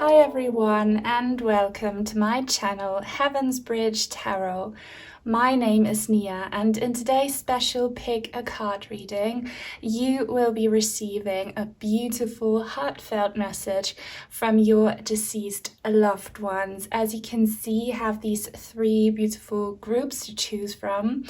Hi everyone and welcome to my channel Heaven's Bridge Tarot. My name is Nia and in today's special Pick a Card reading you will be receiving a beautiful heartfelt message from your deceased loved ones. As you can see, you have these three beautiful groups to choose from.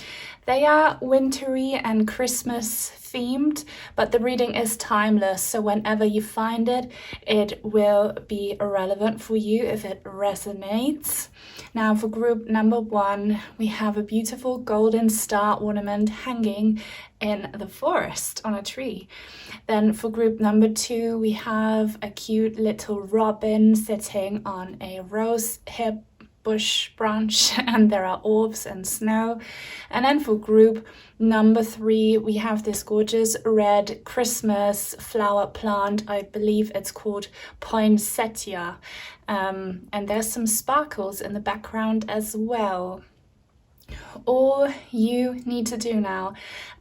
They are wintry and Christmas themed, but the reading is timeless, so whenever you find it, it will be relevant for you if it resonates. Now for group number one, we have a beautiful golden star ornament hanging in the forest on a tree. Then for group number two, we have a cute little robin sitting on a rose hip bush branch and there are orbs and snow. And then for group number three, we have this gorgeous red Christmas flower plant. I believe it's called Poinsettia, and there's some sparkles in the background as well. All you need to do now,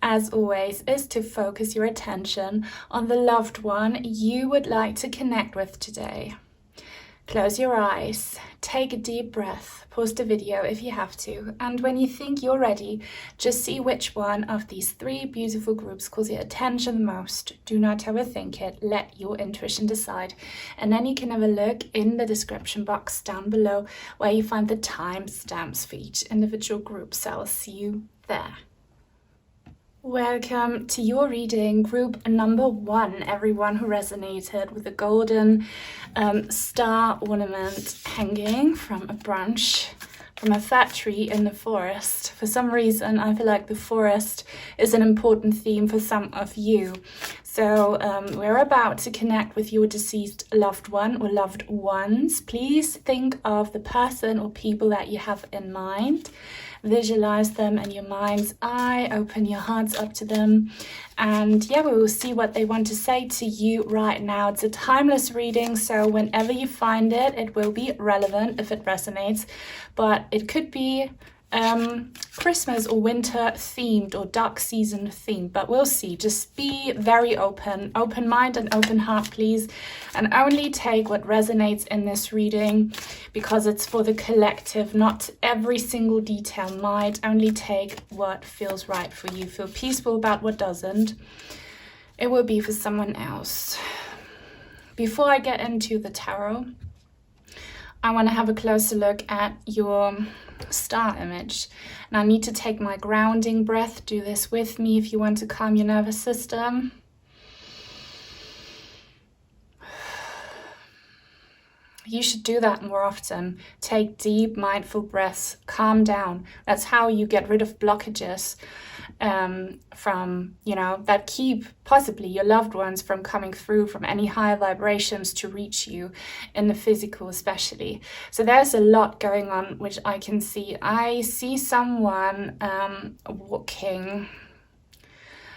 as always, is to focus your attention on the loved one you would like to connect with today. Close your eyes, take a deep breath, pause the video if you have to, and when you think you're ready, just see which one of these three beautiful groups calls your attention the most. Do not overthink it, let your intuition decide. And then you can have a look in the description box down below where you find the timestamps for each individual group, so I'll see you there. Welcome to your reading, group number one, everyone who resonated with the golden star ornament hanging from a branch from a fat tree in the forest. For some reason, I feel like the forest is an important theme for some of you. So we're about to connect with your deceased loved one or loved ones. Please think of the person or people that you have in mind. Visualize them in your mind's eye, open your hearts up to them, and yeah, we will see what they want to say to you right now. It's a timeless reading, so whenever you find it, it will be relevant if it resonates, but it could be Christmas or winter themed or dark season themed, but we'll see. Just be very open mind and open heart, please, and only take what resonates in this reading because it's for the collective. Not every single detail might. Only take what feels right for you. Feel peaceful about what doesn't. It will be for someone else. Before I get into the tarot, I want to have a closer look at your star image. And I need to take my grounding breath. Do this with me if you want to calm your nervous system. You should do that more often. Take deep, mindful breaths. Calm down. That's how you get rid of blockages from, that keep possibly your loved ones from coming through, from any higher vibrations to reach you in the physical especially. So there's a lot going on, which I can see. I see someone walking.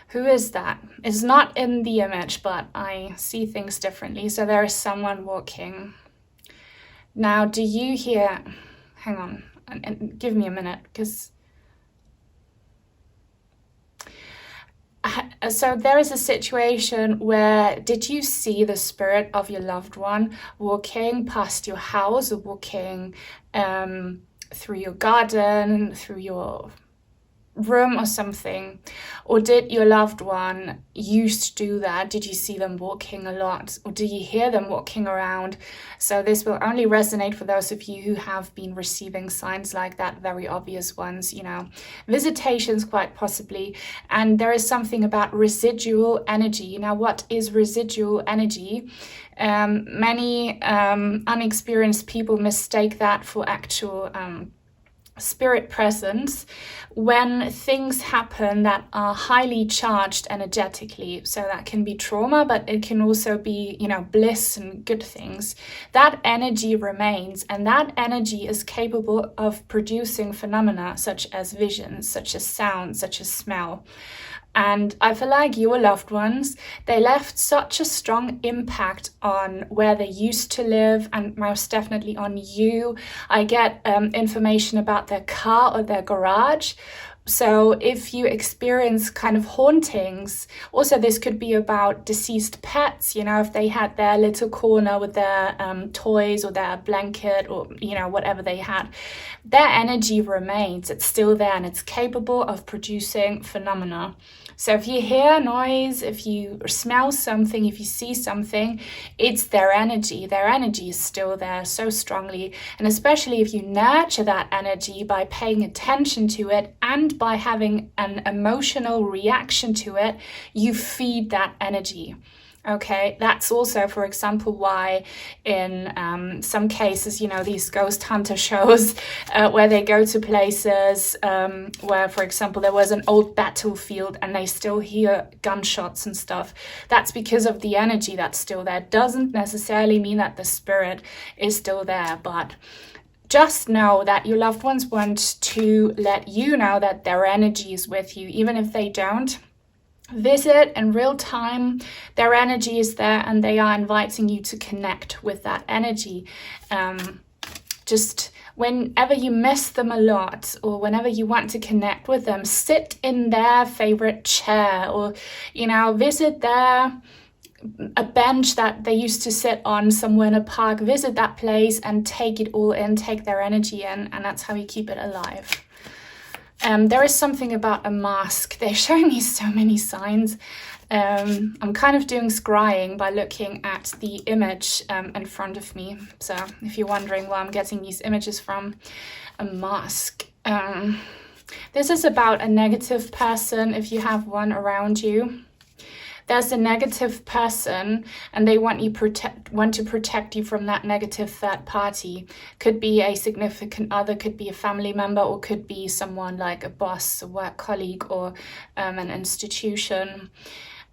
Who is that? It's not in the image, but I see things differently. So there is someone walking. Now, do you hear, hang on, and give me a minute, because so there is a situation where, did you see the spirit of your loved one walking past your house or walking through your garden, through your room or something? Or did your loved one used to do that? Did you see them walking a lot, or do you hear them walking around? So this will only resonate for those of you who have been receiving signs like that, very obvious ones, visitations quite possibly. And there is something about residual energy. Now, what is residual energy? Many unexperienced people mistake that for actual spirit presence when things happen that are highly charged energetically. So that can be trauma, but it can also be, bliss and good things. That energy remains, and that energy is capable of producing phenomena such as visions, such as sound, such as smell. And I feel like your loved ones, they left such a strong impact on where they used to live and most definitely on you. I get information about their car or their garage. So if you experience kind of hauntings, also this could be about deceased pets, you know, if they had their little corner with their toys or their blanket or, you know, whatever they had, their energy remains. It's still there and it's capable of producing phenomena. So if you hear noise, if you smell something, if you see something, it's their energy. Their energy is still there so strongly. And especially if you nurture that energy by paying attention to it and by having an emotional reaction to it, you feed that energy. Okay, that's also, for example, why in some cases, you know, these ghost hunter shows where they go to places where, for example, there was an old battlefield and they still hear gunshots and stuff. That's because of the energy that's still there. Doesn't necessarily mean that the spirit is still there, but just know that your loved ones want to let you know that their energy is with you, even if they don't visit in real time. Their energy is there and they are inviting you to connect with that energy. Just whenever you miss them a lot or whenever you want to connect with them, sit in their favorite chair or, you know, visit a bench that they used to sit on somewhere in a park. Visit that place and take it all in, take their energy in, and that's how you keep it alive. There is something about a mask. They're showing me so many signs. I'm kind of doing scrying by looking at the image in front of me. So if you're wondering where I'm getting these images from, a mask. This is about a negative person if you have one around you. There's a negative person and they want to protect you from that negative third party. Could be a significant other, could be a family member, or could be someone like a boss, a work colleague, or an institution.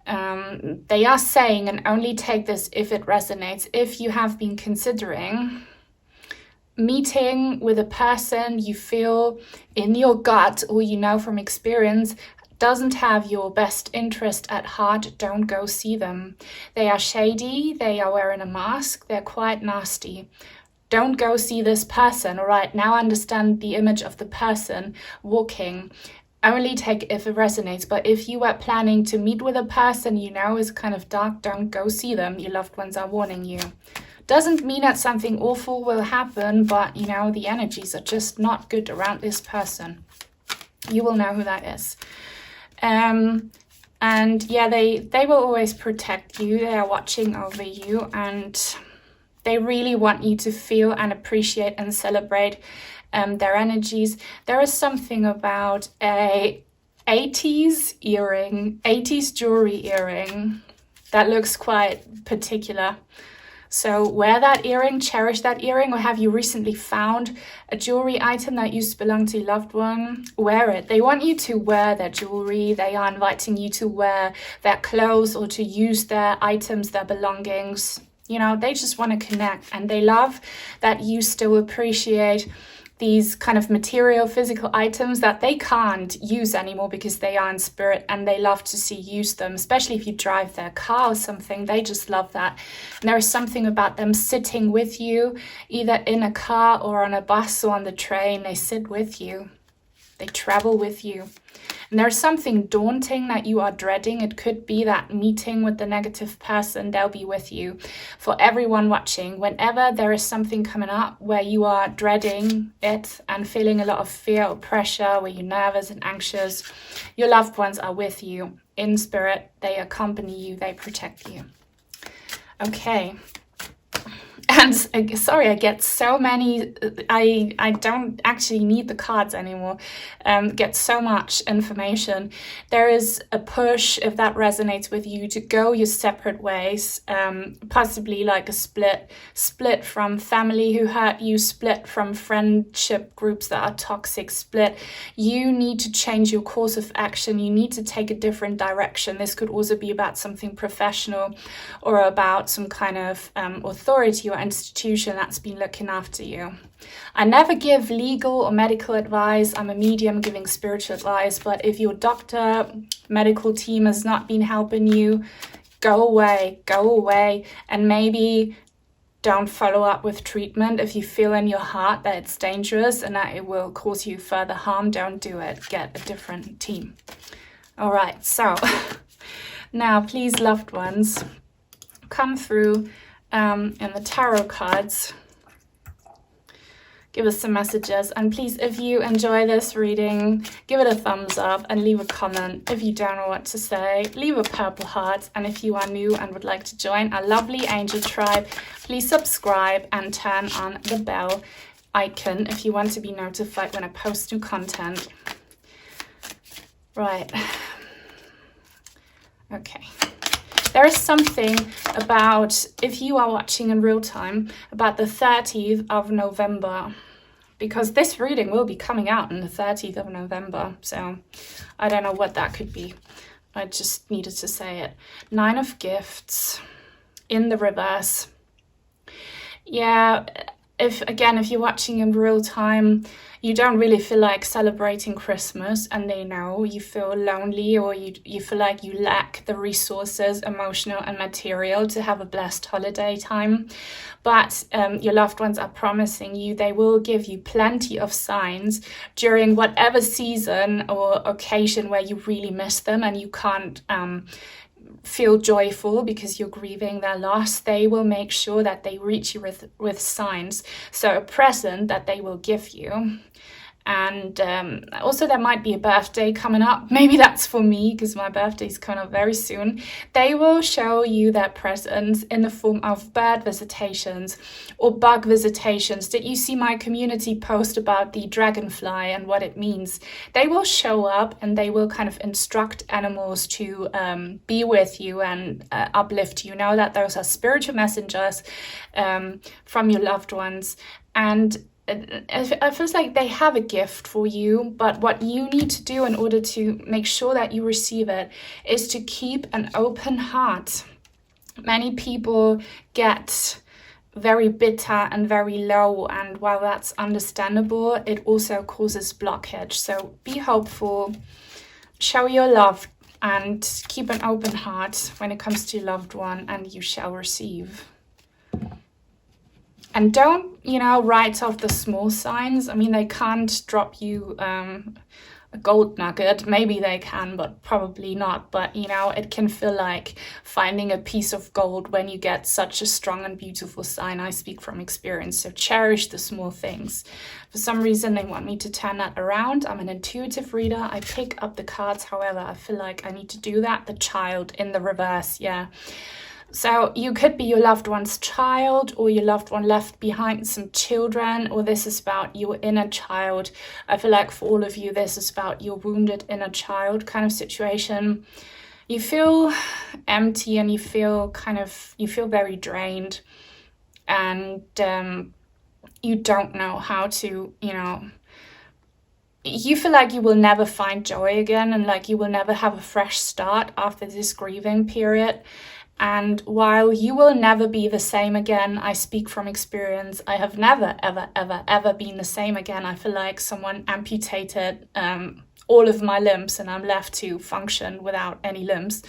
They are saying, and only take this if it resonates, if you have been considering meeting with a person you feel in your gut or you know from experience doesn't have your best interest at heart, don't go see them. They are shady, they are wearing a mask, they're quite nasty. Don't go see this person. All right, now understand the image of the person walking. Only take if it resonates. But if you were planning to meet with a person you know is kind of dark, don't go see them. Your loved ones are warning you. Doesn't mean that something awful will happen, but you know, the energies are just not good around this person. You will know who that is. And yeah, they will always protect you. They are watching over you and they really want you to feel and appreciate and celebrate their energies. There is something about a 80s earring, 80s jewelry earring that looks quite particular. So wear that earring, cherish that earring, or have you recently found a jewelry item that used to belong to your loved one? Wear it. They want you to wear their jewelry. They are inviting you to wear their clothes or to use their items, their belongings. You know, they just want to connect and they love that you still appreciate these kind of material, physical items that they can't use anymore because they are in spirit and they love to see you use them, especially if you drive their car or something. They just love that. And there is something about them sitting with you, either in a car or on a bus or on the train. They sit with you. They travel with you. And there's something daunting that you are dreading. It could be that meeting with the negative person. They'll be with you. For everyone watching, whenever there is something coming up where you are dreading it and feeling a lot of fear or pressure, where you're nervous and anxious, your loved ones are with you in spirit. They accompany you. They protect you. Okay. And sorry, I get so many, I don't actually need the cards anymore, get so much information. There is a push, if that resonates with you, to go your separate ways, possibly like a split from family who hurt you, split from friendship groups that are toxic, split. You need to change your course of action. You need to take a different direction. This could also be about something professional or about some kind of authority or institution that's been looking after you. I never give legal or medical advice. I'm a medium giving spiritual advice, but if your doctor, medical team has not been helping you, go away, and maybe don't follow up with treatment. If you feel in your heart that it's dangerous and that it will cause you further harm, don't do it. Get a different team. All right, so now please, loved ones, come through in the tarot cards. Give us some messages, and please, if you enjoy this reading, give it a thumbs up and leave a comment. If you don't know what to say, leave a purple heart, and if you are new and would like to join our lovely angel tribe, please subscribe and turn on the bell icon if you want to be notified when I post new content. Right. Okay. There is something about, if you are watching in real time, about the 30th of November, because this reading will be coming out on the 30th of November. So I don't know what that could be. I just needed to say it. 9 of Gifts in the reverse. Yeah, if you're watching in real time, you don't really feel like celebrating Christmas, and they know you feel lonely, or you feel like you lack the resources, emotional and material, to have a blessed holiday time. But your loved ones are promising you they will give you plenty of signs during whatever season or occasion where you really miss them and you can't feel joyful because you're grieving their loss. They will make sure that they reach you with signs. So a present that they will give you. And also there might be a birthday coming up. Maybe that's for me because my birthday's coming up very soon. They will show you their presence in the form of bird visitations or bug visitations. Did you see my community post about the dragonfly and what it means? They will show up and they will kind of instruct animals to be with you and uplift you. Know that those are spiritual messengers from your loved ones. And it feels like they have a gift for you, but what you need to do in order to make sure that you receive it is to keep an open heart. Many people get very bitter and very low, and while that's understandable, it also causes blockage. So be hopeful, show your love, and keep an open heart when it comes to your loved one, and you shall receive. And don't, write off the small signs. I mean, they can't drop you a gold nugget. Maybe they can, but probably not. But, it can feel like finding a piece of gold when you get such a strong and beautiful sign. I speak from experience. So cherish the small things. For some reason, they want me to turn that around. I'm an intuitive reader. I pick up the cards. However, I feel like I need to do that. The child in the reverse. Yeah. So you could be your loved one's child, or your loved one left behind some children, or this is about your inner child. I feel like for all of you, this is about your wounded inner child kind of situation. You feel empty and you feel very drained, and you don't know how to, you feel like you will never find joy again, and like you will never have a fresh start after this grieving period. And while you will never be the same again, I speak from experience. I have never, ever, ever, ever been the same again. I feel like someone amputated all of my limbs and I'm left to function without any limbs.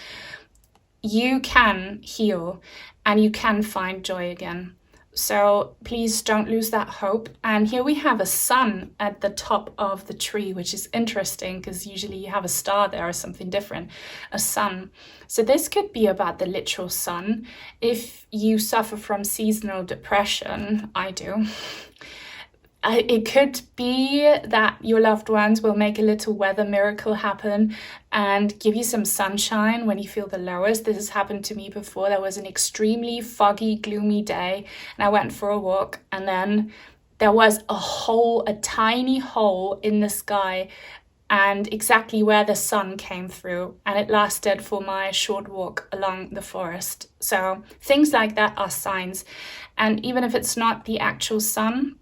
You can heal and you can find joy again. So please don't lose that hope. And here we have a sun at the top of the tree, which is interesting because usually you have a star there or something different, a sun. So this could be about the literal sun. If you suffer from seasonal depression, I do. It could be that your loved ones will make a little weather miracle happen and give you some sunshine when you feel the lowest. This has happened to me before. There was an extremely foggy, gloomy day, and I went for a walk, and then there was a tiny hole in the sky, and exactly where the sun came through, and it lasted for my short walk along the forest. So things like that are signs. And even if it's not the actual sun,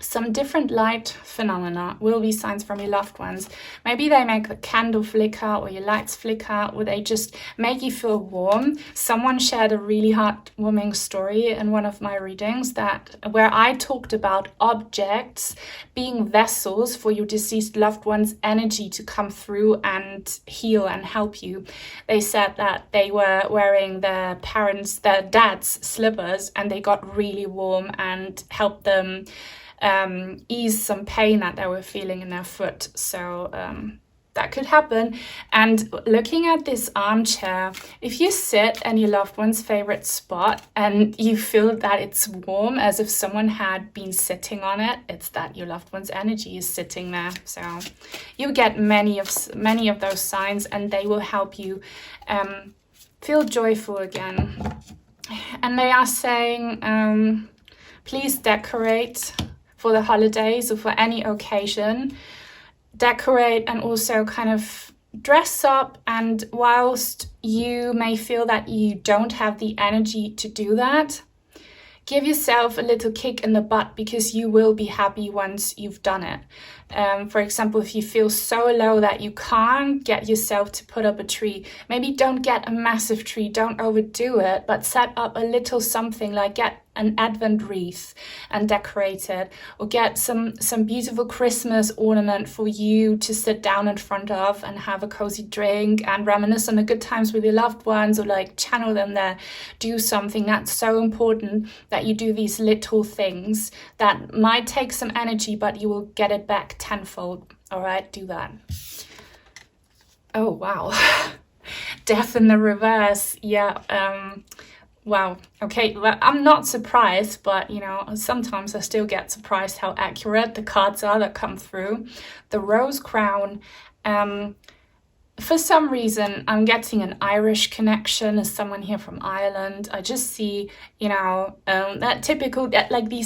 some different light phenomena will be signs from your loved ones. Maybe they make the candle flicker or your lights flicker, or they just make you feel warm. Someone shared a really heartwarming story in one of my readings where I talked about objects being vessels for your deceased loved one's energy to come through and heal and help you. They said that they were wearing their dad's slippers, and they got really warm and helped them ease some pain that they were feeling in their foot. So that could happen. And looking at this armchair, if you sit in your loved one's favorite spot and you feel that it's warm, as if someone had been sitting on it, it's that your loved one's energy is sitting there. So you get many of those signs, and they will help you feel joyful again. And they are saying, please decorate for the holidays or for any occasion. Decorate and also kind of dress up, and whilst you may feel that you don't have the energy to do that, give yourself a little kick in the butt, because you will be happy once you've done it. For example, if you feel so low that you can't get yourself to put up a tree, maybe don't get a massive tree, don't overdo it, but set up a little something, like get an Advent wreath and decorate it, or get some beautiful Christmas ornament for you to sit down in front of and have a cozy drink and reminisce on the good times with your loved ones, or like channel them there. Do something. That's so important, that you do these little things that might take some energy, but you will get it back tenfold. All right, do that. Oh wow. Death in the reverse. Yeah. Wow. Okay. Well, I'm not surprised, but sometimes I still get surprised how accurate the cards are that come through. The Rose Crown. For some reason, I'm getting an Irish connection as someone here from Ireland. I just see, these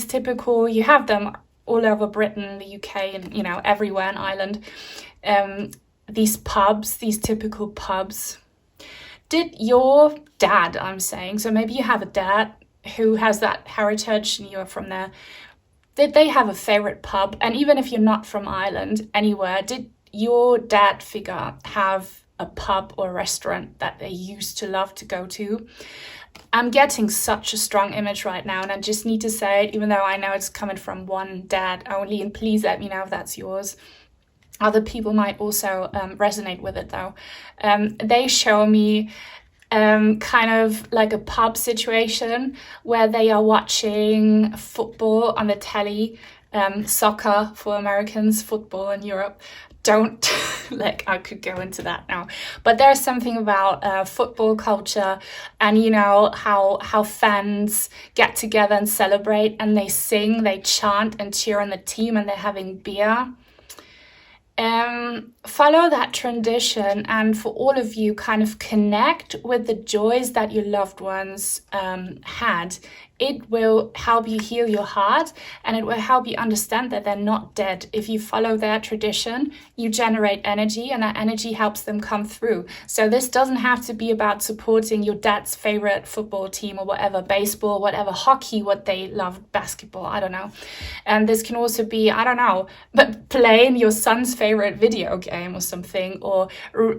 typical, you have them all over Britain, the UK, and, everywhere in Ireland. These pubs, these typical pubs. Did your dad, I'm saying, so maybe you have a dad who has that heritage and you're from there, did they have a favorite pub? And even if you're not from Ireland, anywhere, did your dad figure have a pub or restaurant that they used to love to go to? I'm getting such a strong image right now, and I just need to say it, even though I know it's coming from one dad only, and please let me know if that's yours. Other people might also resonate with it though. They show me kind of like a pub situation where they are watching football on the telly, soccer for Americans, football in Europe. Don't, I could go into that now. But there's something about football culture, and how fans get together and celebrate, and they sing, they chant and cheer on the team, and they're having beer. Follow that tradition, and for all of you, kind of connect with the joys that your loved ones had. It will help you heal your heart, and it will help you understand that they're not dead. If you follow their tradition, you generate energy, and that energy helps them come through. So this doesn't have to be about supporting your dad's favorite football team or whatever, baseball, whatever, hockey, what they love, basketball, I don't know. And this can also be, but playing your son's favorite video game or something, or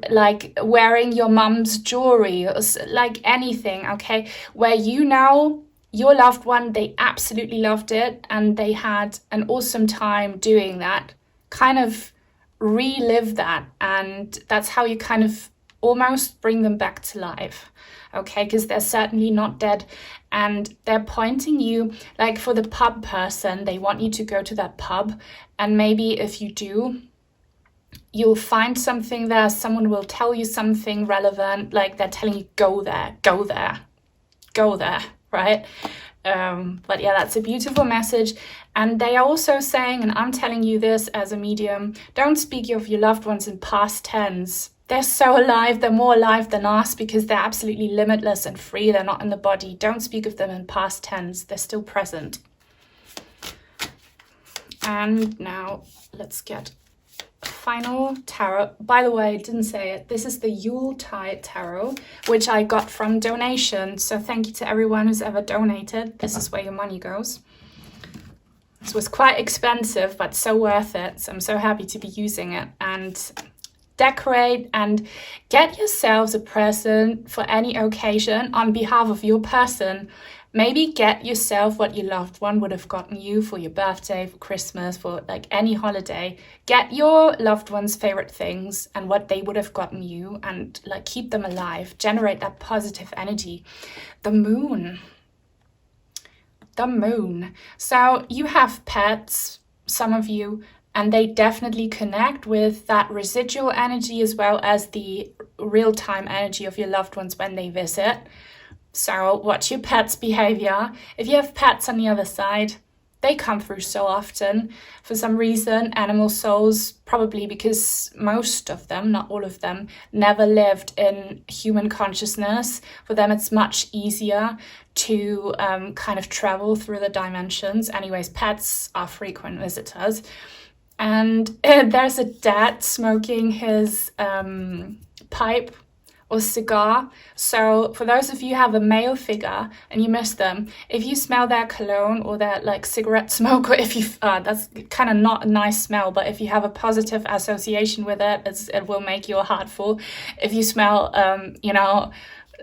like wearing your mum's jewelry, or like anything, okay, where your loved one, they absolutely loved it and they had an awesome time doing that. Kind of relive that, and that's how you kind of almost bring them back to life, okay? Because they're certainly not dead, and they're pointing you, like for the pub person, they want you to go to that pub, and maybe if you do, you'll find something there, someone will tell you something relevant, like they're telling you, go there, right? But yeah, that's a beautiful message. And they are also saying, and I'm telling you this as a medium, don't speak of your loved ones in past tense. They're so alive, they're more alive than us, because they're absolutely limitless and free, they're not in the body. Don't speak of them in past tense, they're still present. And now let's get final tarot. By the way, I didn't say it, this is the Yuletide tarot, which I got from donation, so thank you to everyone who's ever donated. This is where your money goes. This was quite expensive, but so worth it. So I'm so happy to be using it. And decorate and get yourselves a present for any occasion on behalf of your person. Maybe get yourself what your loved one would have gotten you for your birthday, for Christmas, for like any holiday. Get your loved one's favorite things and what they would have gotten you, and like keep them alive. Generate that positive energy. The moon. The moon. So you have pets, some of you, and they definitely connect with that residual energy as well as the real-time energy of your loved ones when they visit. So watch your pet's behavior. If you have pets on the other side, they come through so often. For some reason, animal souls, probably because most of them, not all of them, never lived in human consciousness. For them, it's much easier to kind of travel through the dimensions. Anyways, pets are frequent visitors. And there's a dad smoking his pipe or cigar. So for those of you who have a male figure and you miss them, if you smell their cologne or their like cigarette smoke, or if you that's kind of not a nice smell, but if you have a positive association with it, it will make your heart full. If you smell you know,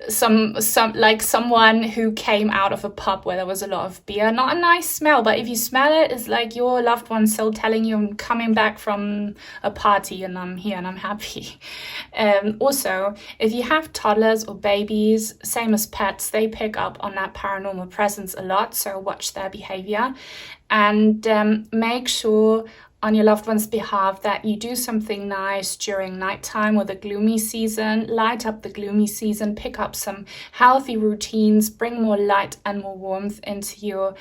some like someone who came out of a pub where there was a lot of beer, not a nice smell, but if you smell it, it's like your loved one still telling you, I'm coming back from a party and I'm here and I'm happy. Also, if you have toddlers or babies, same as pets, they pick up on that paranormal presence a lot, so watch their behavior and make sure on your loved one's behalf that you do something nice during nighttime or the gloomy season. Light up the gloomy season, pick up some healthy routines, bring more light and more warmth into your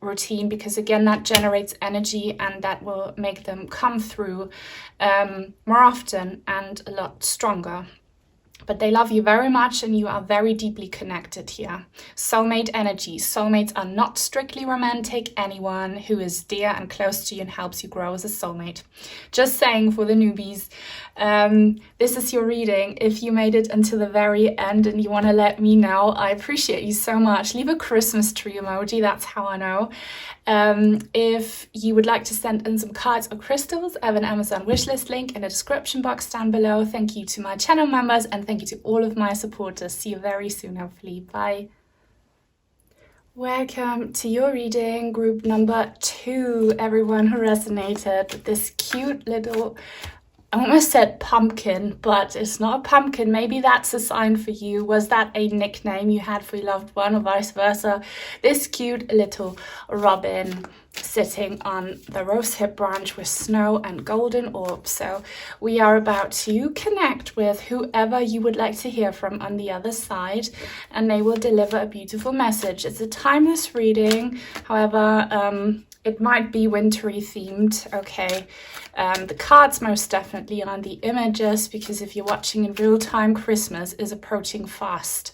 routine, because again, that generates energy and that will make them come through more often and a lot stronger. But they love you very much and you are very deeply connected here. Soulmate energy. Soulmates are not strictly romantic. Anyone who is dear and close to you and helps you grow as a soulmate. Just saying for the newbies, this is your reading. If you made it until the very end and you want to let me know, I appreciate you so much. Leave a Christmas tree emoji, that's how I know. If you would like to send in some cards or crystals, I have an Amazon wishlist link in the description box down below. Thank you to my channel members and thank you to all of my supporters. See you very soon, hopefully. Bye. Welcome to your reading, group number 2. Everyone who resonated with this cute little, I almost said pumpkin, but it's not a pumpkin. Maybe that's a sign for you. Was that a nickname you had for your loved one or vice versa? This cute little robin sitting on the rosehip branch with snow and golden orbs. So we are about to connect with whoever you would like to hear from on the other side, and they will deliver a beautiful message. It's a timeless reading. However, it might be wintry themed, okay? The cards most definitely are, the images, because if you're watching in real time, Christmas is approaching fast.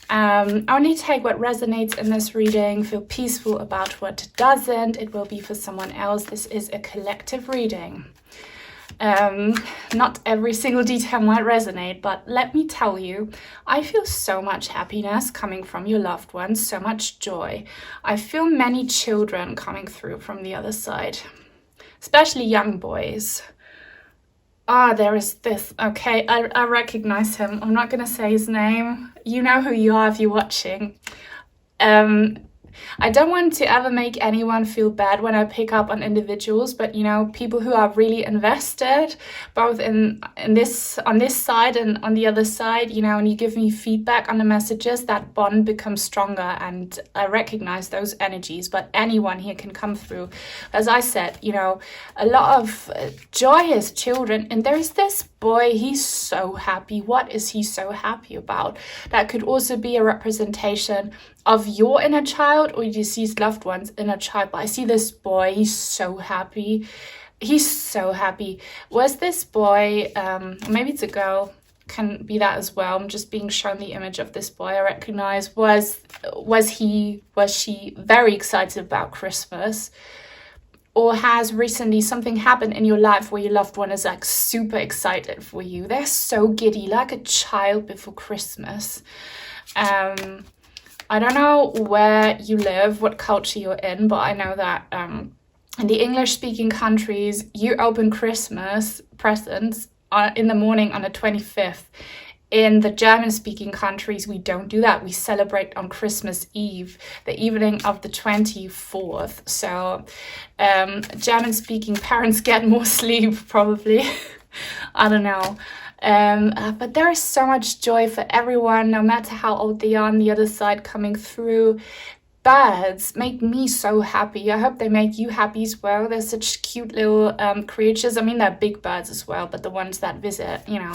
Only take what resonates in this reading. Feel peaceful about what doesn't. It will be for someone else. This is a collective reading. Not every single detail might resonate, but let me tell you, I feel so much happiness coming from your loved ones, so much joy. I feel many children coming through from the other side, especially young boys. There is this. Okay, I recognize him. I'm not going to say his name. You know who you are if you're watching. I don't want to ever make anyone feel bad when I pick up on individuals, but you know, people who are really invested, both in this on this side and on the other side, you know, and you give me feedback on the messages, that bond becomes stronger, and I recognize those energies. But anyone here can come through. As I said, you know, a lot of joyous children, and there's this boy, he's so happy. What is he so happy about? That could also be a representation of your inner child or your deceased loved one's inner child. But I see this boy, he's so happy. He's so happy. Was this boy, maybe it's a girl, can be that as well. I'm just being shown the image of this boy I recognize. Was she very excited about Christmas? Or has recently something happened in your life where your loved one is like super excited for you? They're so giddy, like a child before Christmas. I don't know where you live, what culture you're in, but I know that in the English-speaking countries, you open Christmas presents in the morning on the 25th. In the German-speaking countries, we don't do that. We celebrate on Christmas Eve, the evening of the 24th. So German-speaking parents get more sleep, probably. I don't know. But there is so much joy for everyone, no matter how old they are on the other side coming through. Birds make me so happy. I hope they make you happy as well. They're such cute little creatures. I mean, they're big birds as well, but the ones that visit, you know,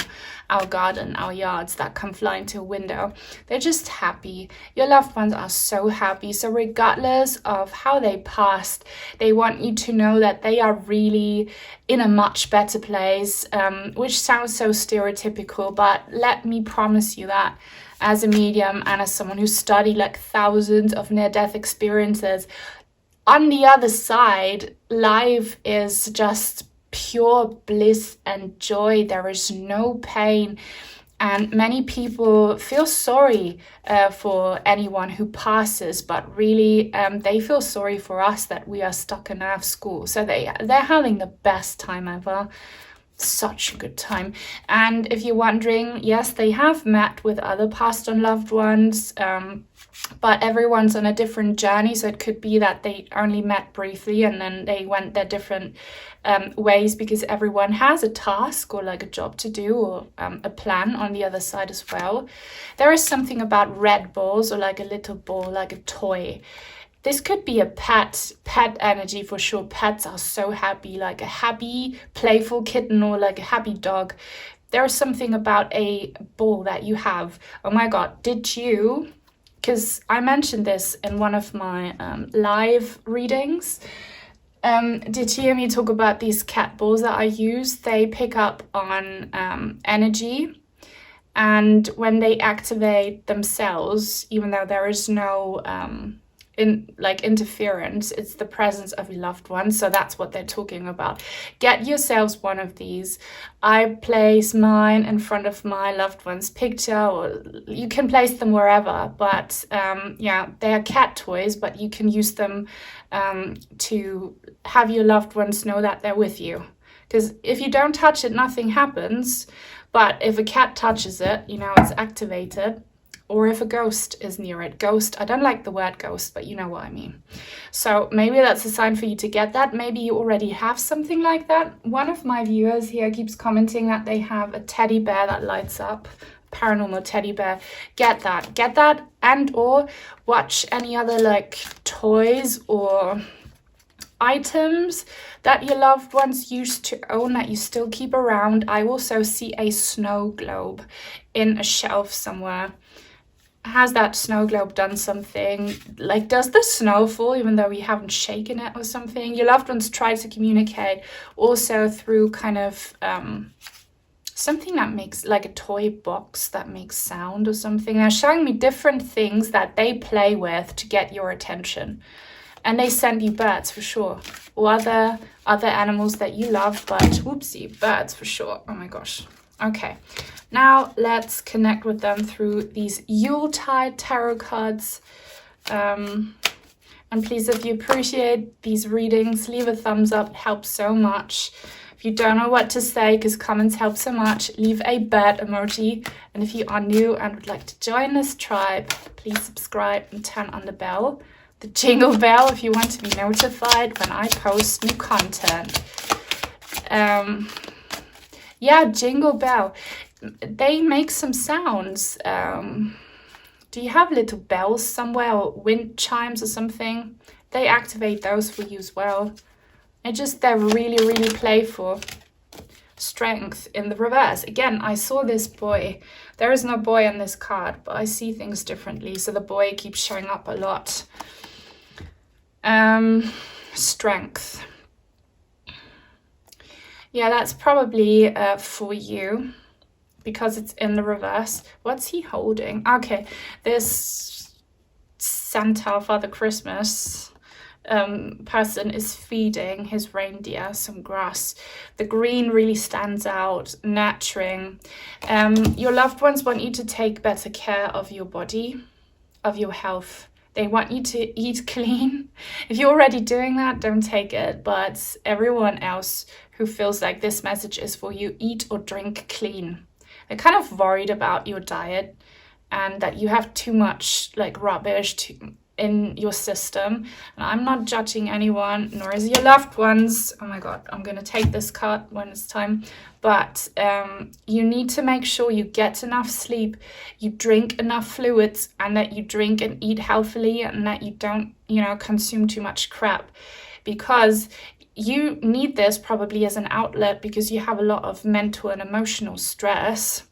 our garden, our yards, that come flying to a window, they're just happy. Your loved ones are so happy. So regardless of how they passed, they want you to know that they are really in a much better place, which sounds so stereotypical, but let me promise you that as a medium and as someone who studied like thousands of near-death experiences, on the other side, life is just pure bliss and joy. There is no pain. And many people feel sorry for anyone who passes, but really they feel sorry for us that we are stuck in our school. So they're having the best time ever. Such a good time. And if you're wondering, yes, they have met with other passed on loved ones, but everyone's on a different journey. So it could be that they only met briefly and then they went their different ways, because everyone has a task or like a job to do, or a plan on the other side as well. There is something about red balls, or like a little ball, like a toy. This could be a pet energy for sure. Pets are so happy, like a happy, playful kitten or like a happy dog. There's something about a ball that you have. Oh my God, did you? Because I mentioned this in one of my live readings. Did you hear me talk about these cat balls that I use? They pick up on energy. And when they activate themselves, even though there is no interference, it's the presence of your loved one. So that's what they're talking about. Get yourselves one of these. I place mine in front of my loved one's picture, or you can place them wherever, but yeah, they are cat toys, but you can use them to have your loved ones know that they're with you. Because if you don't touch it, nothing happens. But if a cat touches it, you know, it's activated. Or if a ghost is near it. Ghost, I don't like the word ghost, but you know what I mean. So maybe that's a sign for you to get that. Maybe you already have something like that. One of my viewers here keeps commenting that they have a teddy bear that lights up. Paranormal teddy bear. Get that, and or watch any other like toys or items that your loved ones used to own that you still keep around. I also see a snow globe in a shelf somewhere. Has that snow globe done something? Like, does the snow fall even though we haven't shaken it or something? Your loved ones try to communicate also through kind of something that makes, like a toy box that makes sound or something. They're showing me different things that they play with to get your attention. And they send you birds for sure, or other animals that you love, but whoopsie, birds for sure. Oh my gosh. Okay, now let's connect with them through these Yuletide tarot cards. And please, if you appreciate these readings, leave a thumbs up. It helps so much. If you don't know what to say, because comments help so much, leave a bird emoji. And if you are new and would like to join this tribe, please subscribe and turn on the bell. The jingle bell if you want to be notified when I post new content. Yeah, jingle bell. They make some sounds. Do you have little bells somewhere, or wind chimes or something? They activate those for you as well. They're really, really playful. Strength in the reverse. Again, I saw this boy. There is no boy on this card, but I see things differently. So the boy keeps showing up a lot. Strength. Yeah, that's probably for you because it's in the reverse. What's he holding? Okay, this Santa, Father Christmas person is feeding his reindeer some grass. The green really stands out, nurturing. Your loved ones want you to take better care of your body. of your health. They want you to eat clean. If you're already doing that, don't take it. But everyone else who feels like this message is for you, eat or drink clean. They're kind of worried about your diet and that you have too much like rubbish in your system. And I'm not judging anyone, nor is your loved ones. Oh my God, I'm gonna take this card when it's time. But you need to make sure you get enough sleep, you drink enough fluids, and that you drink and eat healthily, and that you don't, consume too much crap, because you need this probably as an outlet because you have a lot of mental and emotional stress.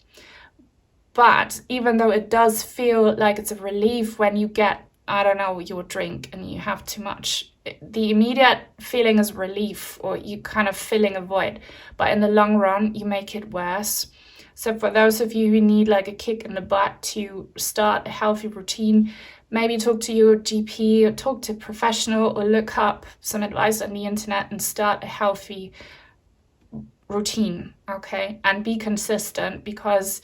But even though it does feel like it's a relief when you get, your drink and you have too much, the immediate feeling is relief, or you kind of filling a void. But in the long run, you make it worse. So for those of you who need like a kick in the butt to start a healthy routine, maybe talk to your GP or talk to a professional, or look up some advice on the internet and start a healthy routine, okay? And be consistent, because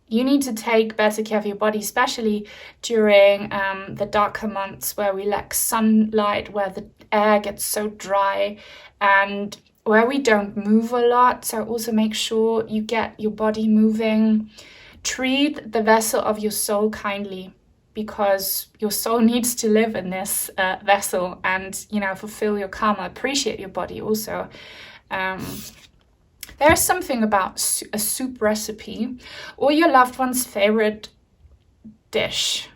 you need to take better care of your body, especially during the darker months where we lack sunlight, where the air gets so dry, and where we don't move a lot. So also make sure you get your body moving. Treat the vessel of your soul kindly, because your soul needs to live in this vessel and, fulfill your karma. Appreciate your body also. There's something about a soup recipe or your loved one's favorite dish.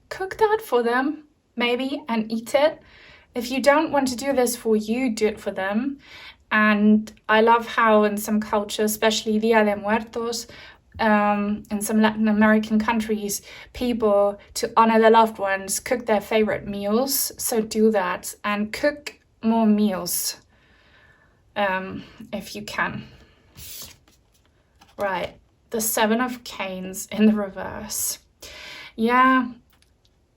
Cook that for them, maybe, and eat it. If you don't want to do this for you, do it for them. And I love how in some cultures, especially Dia de Muertos, in some Latin American countries, people, to honor their loved ones, cook their favorite meals. So do that and cook more meals if you can. Right, the Seven of Canes in the reverse. Yeah,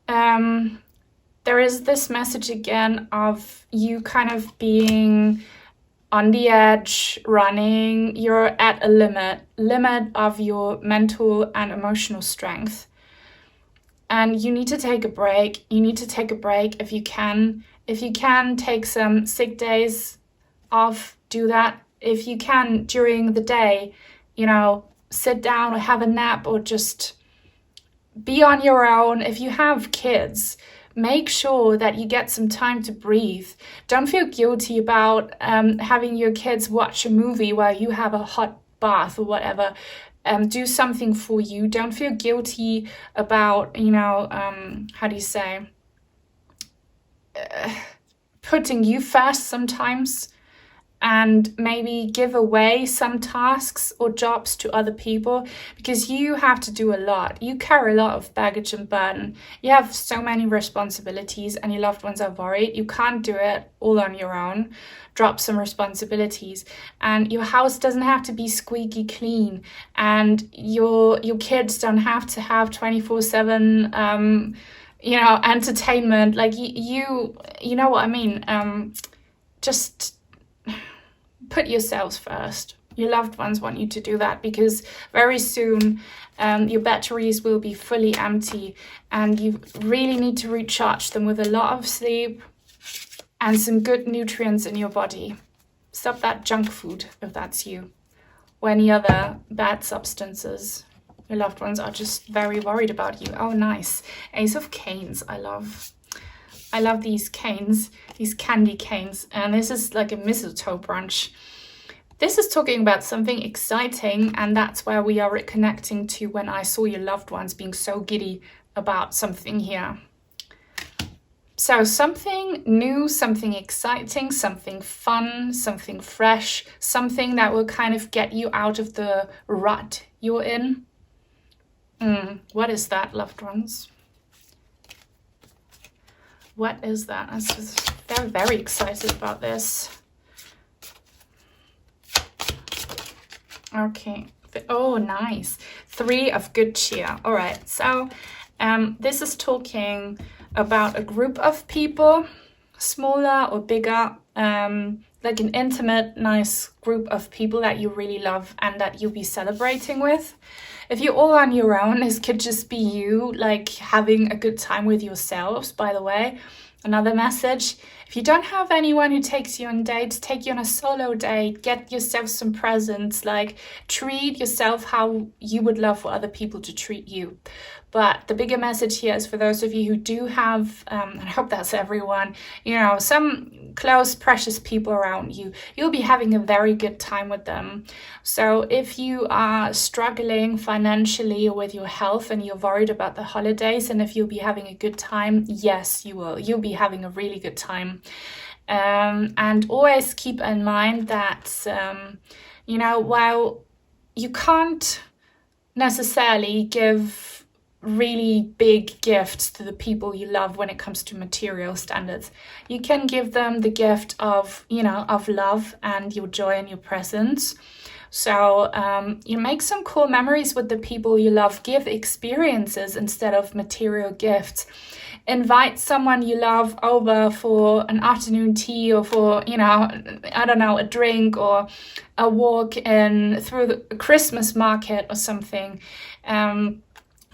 there is this message again of you kind of being on the edge, running. You're at a limit of your mental and emotional strength. And you need to take a break. You need to take a break if you can. If you can take some sick days off, do that. If you can during the day, sit down or have a nap, or just be on your own. If you have kids, make sure that you get some time to breathe. Don't feel guilty about having your kids watch a movie while you have a hot bath or whatever. Do something for you. Don't feel guilty about, putting you first sometimes. And maybe give away some tasks or jobs to other people, because you have to do a lot. You carry a lot of baggage and burden. You have so many responsibilities, and your loved ones are worried. You can't do it all on your own. Drop some responsibilities. And your house doesn't have to be squeaky clean. And your kids don't have to have 24/7 entertainment. Like you know what I mean. Just put yourselves first. Your loved ones want you to do that, because very soon your batteries will be fully empty, and you really need to recharge them with a lot of sleep and some good nutrients in your body. Stop that junk food if that's you, or any other bad substances. Your loved ones are just very worried about you. Oh, nice. Ace of Canes. I love these canes, these candy canes, and this is like a mistletoe branch. This is talking about something exciting, and that's where we are reconnecting to when I saw your loved ones being so giddy about something here. So something new, something exciting, something fun, something fresh, something that will kind of get you out of the rut you're in. What is that, loved ones? What is that? They're very excited about this. Okay. Oh, nice. 3 of good cheer. All right. So this is talking about a group of people, smaller or bigger, like an intimate, nice group of people that you really love and that you'll be celebrating with. If you're all on your own, this could just be you like having a good time with yourselves, by the way. Another message, if you don't have anyone who takes you on dates, take you on a solo date, get yourself some presents, like treat yourself how you would love for other people to treat you. But the bigger message here is for those of you who do have, and I hope that's everyone, you know, some close, precious people around you, you'll be having a very good time with them. So if you are struggling financially or with your health and you're worried about the holidays and if you'll be having a good time, yes, you will. You'll be having a really good time. And always keep in mind that, you know, while you can't necessarily give really big gifts to the people you love when it comes to material standards, you can give them the gift of, you know, of love and your joy and your presence. So you make some cool memories with the people you love. Give experiences instead of material gifts. Invite someone you love over for an afternoon tea or for, you know, I don't know, a drink or a walk through the Christmas market or something.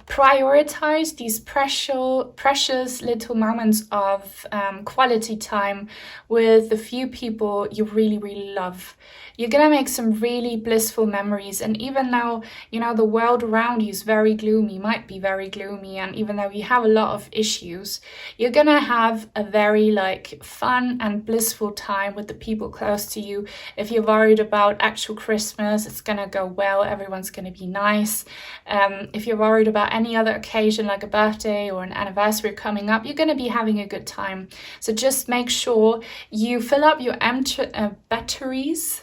Prioritize these precious little moments of quality time with the few people you really, really love. You're gonna make some really blissful memories, and even though, you know, the world around you is very gloomy, might be very gloomy, and even though you have a lot of issues, you're gonna have a very like fun and blissful time with the people close to you. If you're worried about actual Christmas, it's gonna go well, everyone's gonna be nice. If you're worried about any other occasion like a birthday or an anniversary coming up, you're gonna be having a good time. So just make sure you fill up your batteries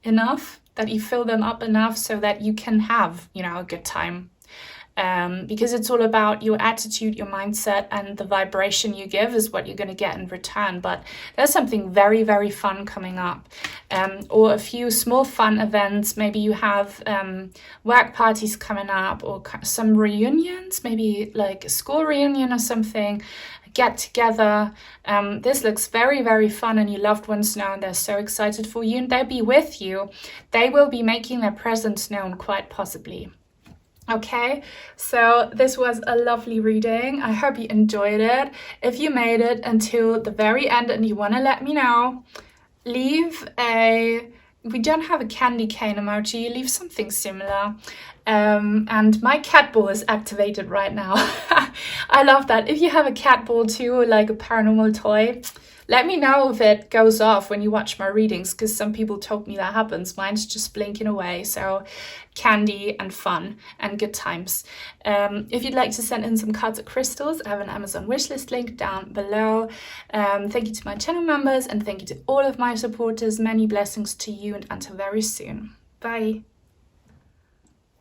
enough, that you fill them up enough so that you can have, you know, a good time. Because it's all about your attitude, your mindset, and the vibration you give is what you're going to get in return. But there's something very, very fun coming up, or a few small fun events. Maybe you have work parties coming up, or some reunions, maybe like a school reunion or something. Get together. This looks very, very fun, and your loved ones know, and they're so excited for you, and they'll be with you. They will be making their presence known, quite possibly. Okay, so this was a lovely reading. I hope you enjoyed it. If you made it until the very end and you want to let me know, we don't have a candy cane emoji, leave something similar. And my cat ball is activated right now. I love that. If you have a cat ball too, like a paranormal toy, let me know if it goes off when you watch my readings, because some people told me that happens. Mine's just blinking away. So candy and fun and good times. If you'd like to send in some cards or crystals, I have an Amazon wishlist link down below. Thank you to my channel members, and thank you to all of my supporters. Many blessings to you, and until very soon. Bye.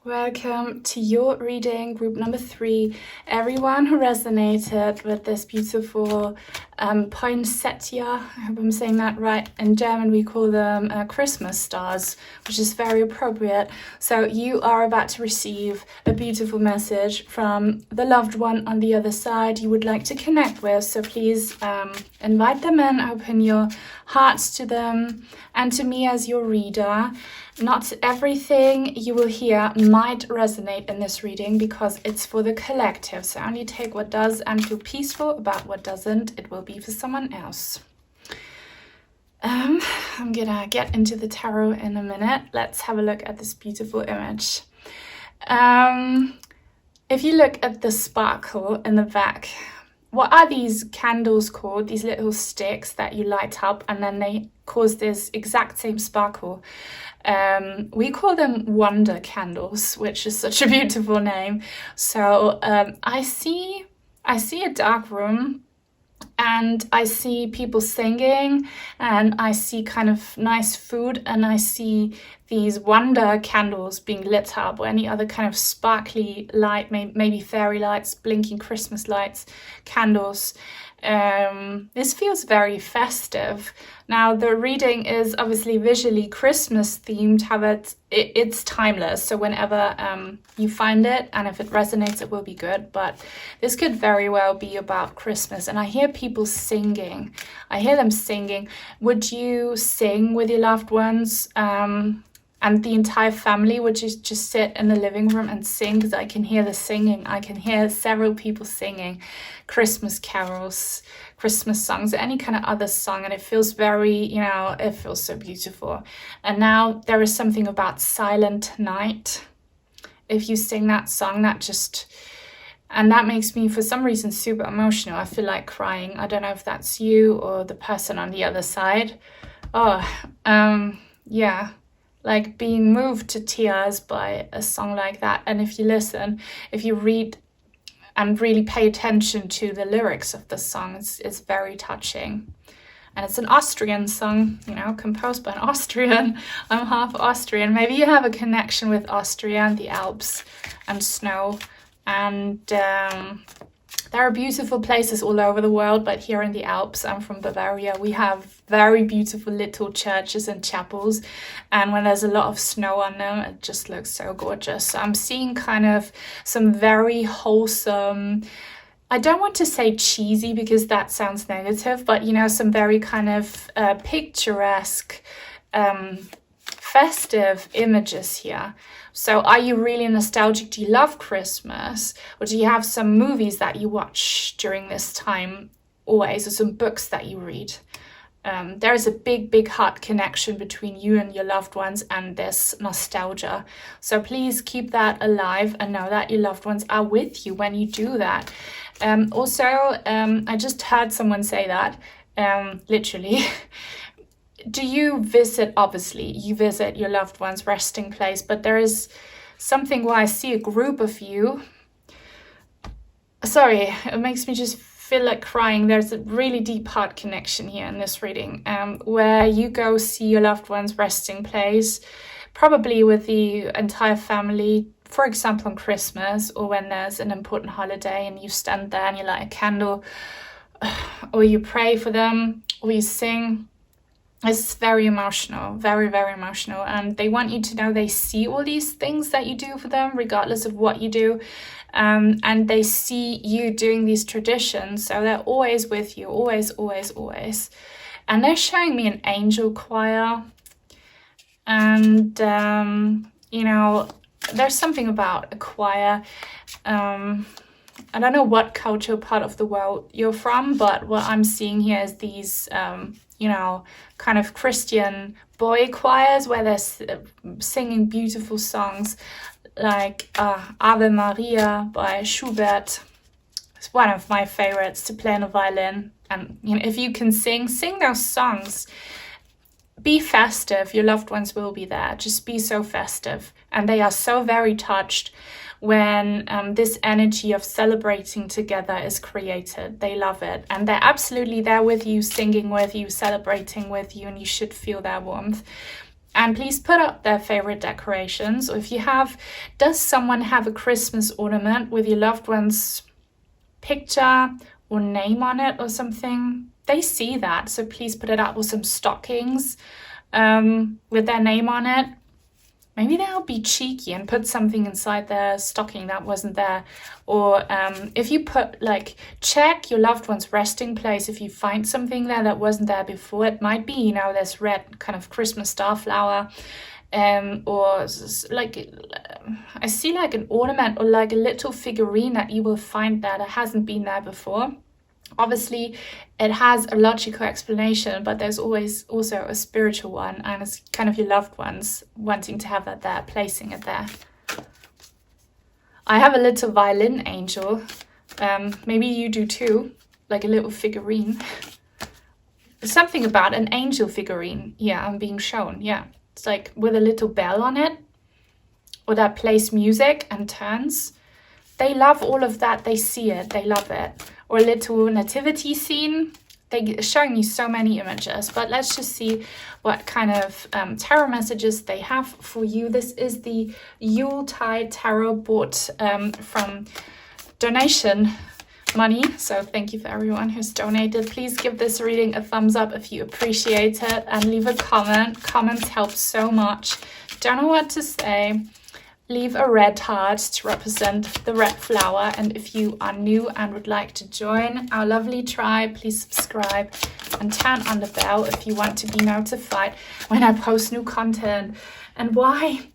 Welcome to your reading, group number 3. Everyone who resonated with this beautiful Poinsettia, I hope I'm saying that right. In German we call them Christmas stars, which is very appropriate. So you are about to receive a beautiful message from the loved one on the other side you would like to connect with. So please invite them in, open your hearts to them and to me as your reader. Not everything you will hear might resonate in this reading because it's for the collective. So only take what does and feel peaceful about what doesn't. It will be for someone else. I'm gonna get into the tarot in a minute. Let's have a look at this beautiful image. If you look at the sparkle in the back, what are these candles called? These little sticks that you light up and then they cause this exact same sparkle. We call them wonder candles, which is such a beautiful name. So I see a dark room, and I see people singing, and I see kind of nice food, and I see these wonder candles being lit up, or any other kind of sparkly light, maybe fairy lights, blinking Christmas lights, candles. This feels very festive. Now the reading is obviously visually Christmas themed, however it's timeless, so whenever you find it and if it resonates it will be good, but this could very well be about Christmas. And I hear people singing. I hear them singing. Would you sing with your loved ones and the entire family would just sit in the living room and sing, because I can hear the singing. I can hear several people singing Christmas carols, Christmas songs, any kind of other song, and it feels very, it feels so beautiful. And now there is something about Silent Night. If you sing that song, and that makes me, for some reason, super emotional. I feel like crying. I don't know if that's you or the person on the other side. Yeah, like being moved to tears by a song like that. And if you read and really pay attention to the lyrics of the song, it's very touching. And it's an Austrian song, composed by an Austrian. I'm half Austrian. Maybe you have a connection with Austria and the Alps and snow. And there are beautiful places all over the world, but here in the Alps, I'm from Bavaria, we have very beautiful little churches and chapels. And when there's a lot of snow on them, it just looks so gorgeous. So I'm seeing kind of some very wholesome, I don't want to say cheesy because that sounds negative, but some very kind of picturesque, festive images here. So are you really nostalgic? Do you love Christmas? Or do you have some movies that you watch during this time always, or some books that you read? There is a big heart connection between you and your loved ones, and this nostalgia. So please keep that alive and know that your loved ones are with you when you do that. I just heard someone say that, literally. Do you visit, obviously, you visit your loved one's resting place, but there is something where I see a group of you. Sorry, it makes me just feel like crying. There's a really deep heart connection here in this reading, where you go see your loved one's resting place, probably with the entire family, for example, on Christmas, or when there's an important holiday and you stand there and you light a candle, or you pray for them, or you sing. It's very emotional, very, very emotional. And they want you to know they see all these things that you do for them, regardless of what you do. And they see you doing these traditions. So they're always with you, always, always, always. And they're showing me an angel choir. And, there's something about a choir. I don't know what cultural part of the world you're from, but what I'm seeing here is these, kind of Christian boy choirs where they're singing beautiful songs like Ave Maria by Schubert. It's one of my favorites to play on a violin. And if you can sing those songs. Be festive. Your loved ones will be there. Just be so festive. And they are so very touched when this energy of celebrating together is created. They love it. And they're absolutely there with you, singing with you, celebrating with you, and you should feel their warmth. And please put up their favorite decorations. Or if you have, does someone have a Christmas ornament with your loved one's picture or name on it or something? They see that, so please put it up, with some stockings with their name on it. Maybe they'll be cheeky and put something inside their stocking that wasn't there. Or if you put, check your loved one's resting place. If you find something there that wasn't there before, it might be, this red kind of Christmas star flower. Or I see an ornament or a little figurine that you will find there that hasn't been there before. Obviously, it has a logical explanation, but there's always also a spiritual one, and it's kind of your loved ones wanting to have that there, placing it there. I have a little violin angel. Maybe you do too, like a little figurine. Something about an angel figurine. Yeah, I'm being shown. Yeah, it's with a little bell on it, or that plays music and turns. They love all of that. They see it. They love it. Or a little nativity scene. They're showing me so many images, but let's just see what kind of tarot messages they have for you. This is the Yuletide Tarot bought from donation money. So thank you for everyone who's donated. Please give this reading a thumbs up if you appreciate it, and leave a comment. Comments help so much. Don't know what to say. Leave a red heart to represent the red flower. And if you are new and would like to join our lovely tribe, please subscribe and turn on the bell if you want to be notified when I post new content. And why?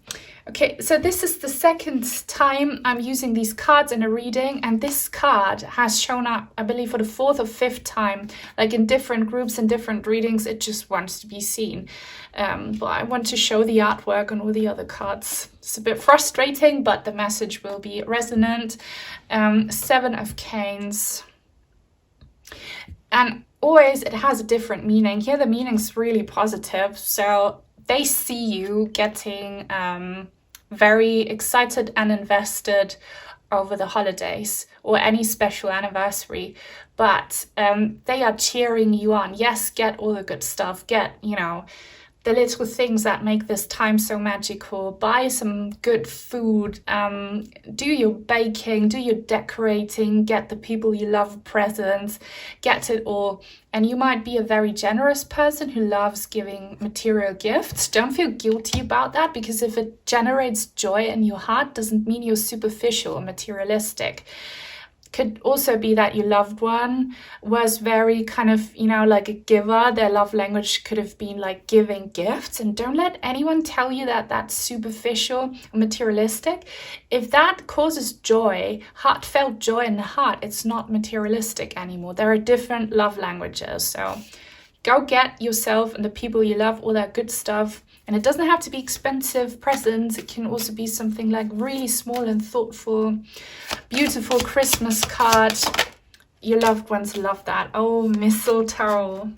Okay, so this is the second time I'm using these cards in a reading, and this card has shown up, I believe, for the fourth or fifth time, like in different groups and different readings. It just wants to be seen. But I want to show the artwork on all the other cards. It's a bit frustrating, but the message will be resonant. Seven of Canes. And always it has a different meaning. Here the meaning's really positive. So they see you getting very excited and invested over the holidays or any special anniversary, but they are cheering you on. Yes, get all the good stuff, get, you know, the little things that make this time so magical. Buy some good food, do your baking, do your decorating, get the people you love presents, get it all. And you might be a very generous person who loves giving material gifts. Don't feel guilty about that, because if it generates joy in your heart, doesn't mean you're superficial or materialistic. Could also be that your loved one was very kind of, you know, like a giver. Their love language could have been like giving gifts. And don't let anyone tell you that that's superficial or materialistic. If that causes joy, heartfelt joy in the heart, it's not materialistic anymore. There are different love languages. So go get yourself and the people you love all that good stuff. And it doesn't have to be expensive presents. It can also be something like really small and thoughtful, beautiful Christmas card. Your loved ones love that. Oh, mistletoe.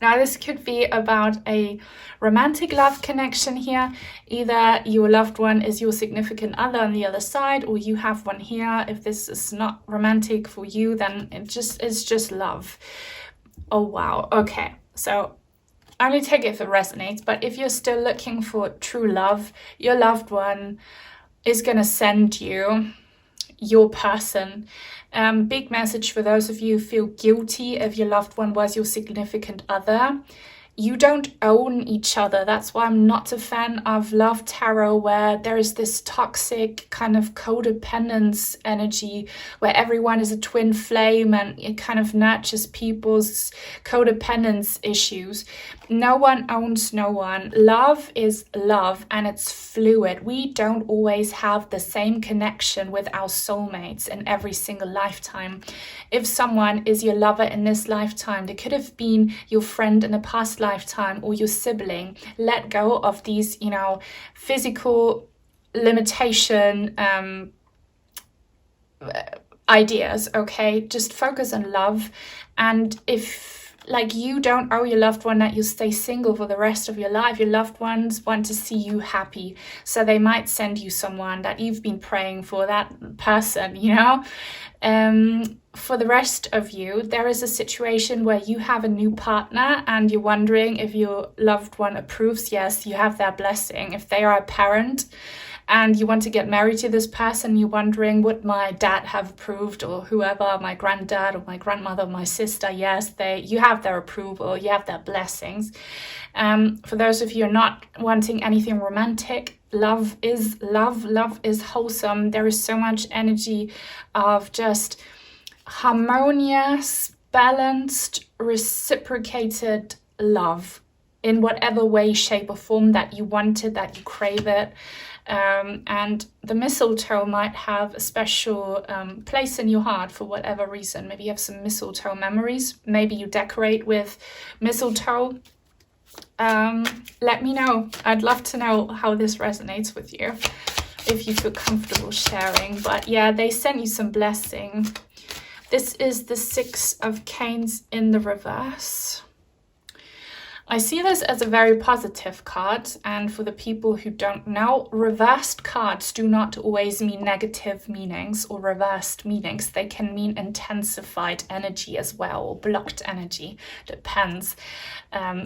Now this could be about a romantic love connection here. Either your loved one is your significant other on the other side, or you have one here. If this is not romantic for you, then it's just love. Oh, wow. Okay, so only take it if it resonates, but if you're still looking for true love, your loved one is going to send you your person. Big message for those of you who feel guilty if your loved one was your significant other. You don't own each other. That's why I'm not a fan of love tarot, where there is this toxic kind of codependence energy where everyone is a twin flame and it kind of nurtures people's codependence issues. No one owns no one. Love is love, and it's fluid. We don't always have the same connection with our soulmates in every single lifetime. If someone is your lover in this lifetime, they could have been your friend in a past lifetime or your sibling. Let go of these, you know, physical limitation ideas, okay? Just focus on love. And if like you don't owe your loved one that you stay single for the rest of your life, your loved ones want to see you happy. So they might send you someone that you've been praying for, that person, you know? For the rest of you, there is a situation where you have a new partner and you're wondering if your loved one approves. Yes, you have their blessing. If they are a parent and you want to get married to this person, you're wondering, would my dad have approved, or whoever, my granddad or my grandmother or my sister? Yes, you have their approval, you have their blessings. For those of you who are not wanting anything romantic, love is love. Love is wholesome. There is so much energy of just harmonious, balanced, reciprocated love in whatever way, shape or form that you want it, that you crave it. And the mistletoe might have a special place in your heart for whatever reason. Maybe you have some mistletoe memories. Maybe you decorate with mistletoe. Let me know. I'd love to know how this resonates with you, if you feel comfortable sharing. But yeah, they sent you some blessing. This is the Six of Canes in the reverse. I see this as a very positive card, and for the people who don't know, reversed cards do not always mean negative meanings or reversed meanings. They can mean intensified energy as well, or blocked energy, depends.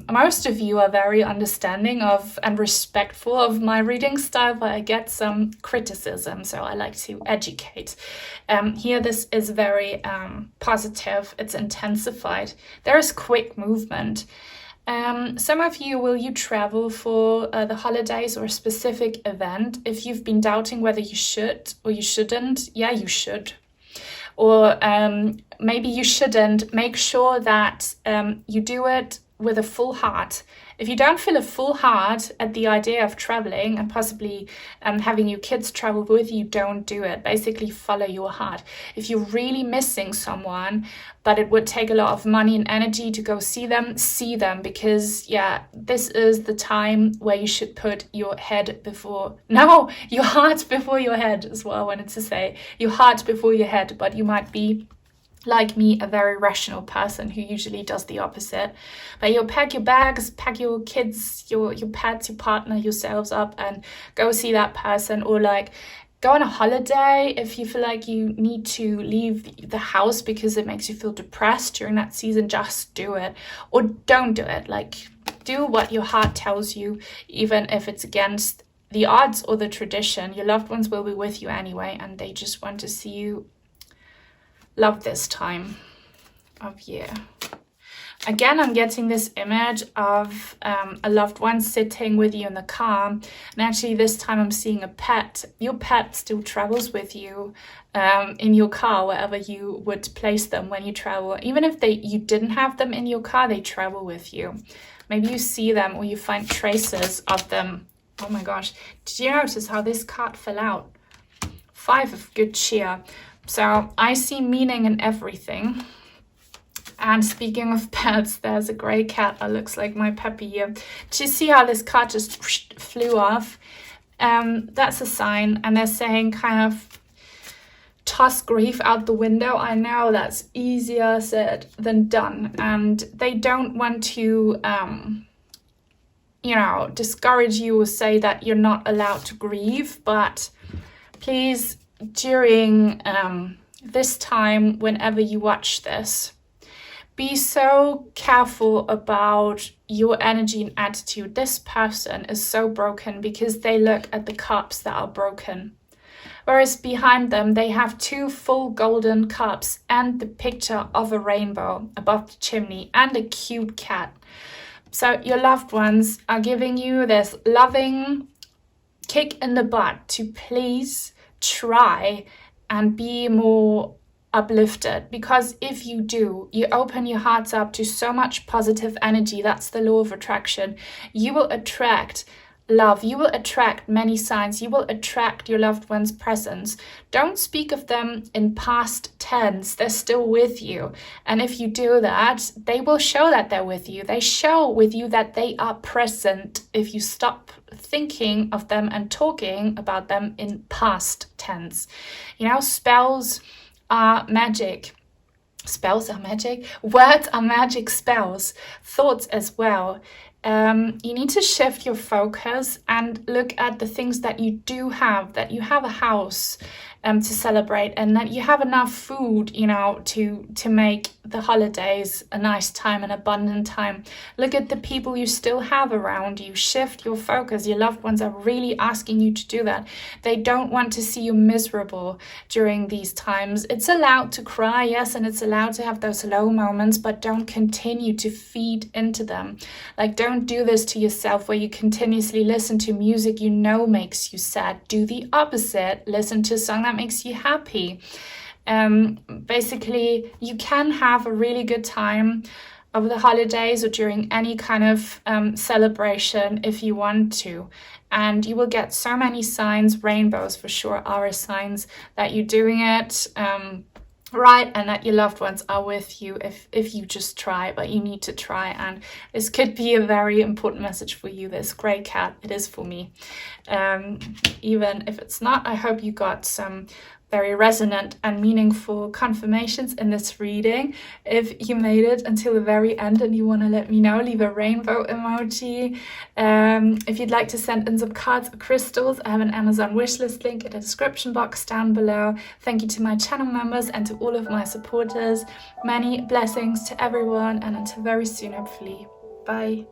Most of you are very understanding of and respectful of my reading style, but I get some criticism, so I like to educate. Here this is very positive, it's intensified. There is quick movement. Some of you, will you travel for the holidays or a specific event? If you've been doubting whether you should or you shouldn't, yeah, you should. Or maybe you shouldn't. Make sure that you do it with a full heart. If you don't feel a full heart at the idea of traveling and possibly having your kids travel with you, don't do it. Basically follow your heart. If you're really missing someone, but it would take a lot of money and energy to go see them, because yeah, this is the time where you should put your head before, no, your heart before your head is what I wanted to say. Your heart before your head, but you might be, like me, a very rational person who usually does the opposite. But you'll pack your bags, pack your kids, your pets, your partner, yourselves up and go see that person, or like go on a holiday if you feel like you need to leave the house because it makes you feel depressed during that season. Just do it, or don't do it. Like, do what your heart tells you, even if it's against the odds or the tradition. Your loved ones will be with you anyway, and they just want to see you love this time of year. Again, I'm getting this image of a loved one sitting with you in the car, and actually this time I'm seeing a pet. Your pet still travels with you in your car, wherever you would place them when you travel. Even if you didn't have them in your car, they travel with you. Maybe you see them or you find traces of them. Oh my gosh, did you notice how this card fell out? 5 of good cheer. So I see meaning in everything. And speaking of pets, there's a grey cat that looks like my puppy here. Do you see how this card just flew off? That's a sign, and they're saying kind of toss grief out the window. I know that's easier said than done, and they don't want to discourage you or say that you're not allowed to grieve, but please, during this time, whenever you watch this, be so careful about your energy and attitude. This person is so broken because they look at the cups that are broken, whereas behind them they have 2 full golden cups and the picture of a rainbow above the chimney and a cute cat. So your loved ones are giving you this loving kick in the butt to please try and be more uplifted, because if you do, you open your hearts up to so much positive energy. That's the law of attraction. You will attract love, you will attract many signs, you will attract your loved one's presence. Don't speak of them in past tense. They're still with you, and if you do that, they will show that they're with you. They show with you that they are present if you stop thinking of them and talking about them in past tense. Spells are magic. Spells are magic. Words are magic spells. Thoughts as well. You need to shift your focus and look at the things that you do have, that you have a house to celebrate, and that you have enough food, to make the holidays a nice time, an abundant time. Look at the people you still have around you. Shift your focus. Your loved ones are really asking you to do that. They don't want to see you miserable during these times. It's allowed to cry, yes, and it's allowed to have those low moments, but don't continue to feed into them. Like, don't do this to yourself where you continuously listen to music makes you sad. Do the opposite. Listen to a song that makes you happy. Basically, you can have a really good time over the holidays or during any kind of celebration if you want to. And you will get so many signs. Rainbows for sure are signs that you're doing it right, and that your loved ones are with you if you just try. But you need to try, and this could be a very important message for you, this grey cat. It is for me. Even if it's not, I hope you got some very resonant and meaningful confirmations in this reading. If you made it until the very end and you want to let me know, leave a rainbow emoji. If you'd like to send in some cards or crystals, I have an Amazon wishlist link in the description box down below. Thank you to my channel members and to all of my supporters. Many blessings to everyone, and until very soon, hopefully. Bye.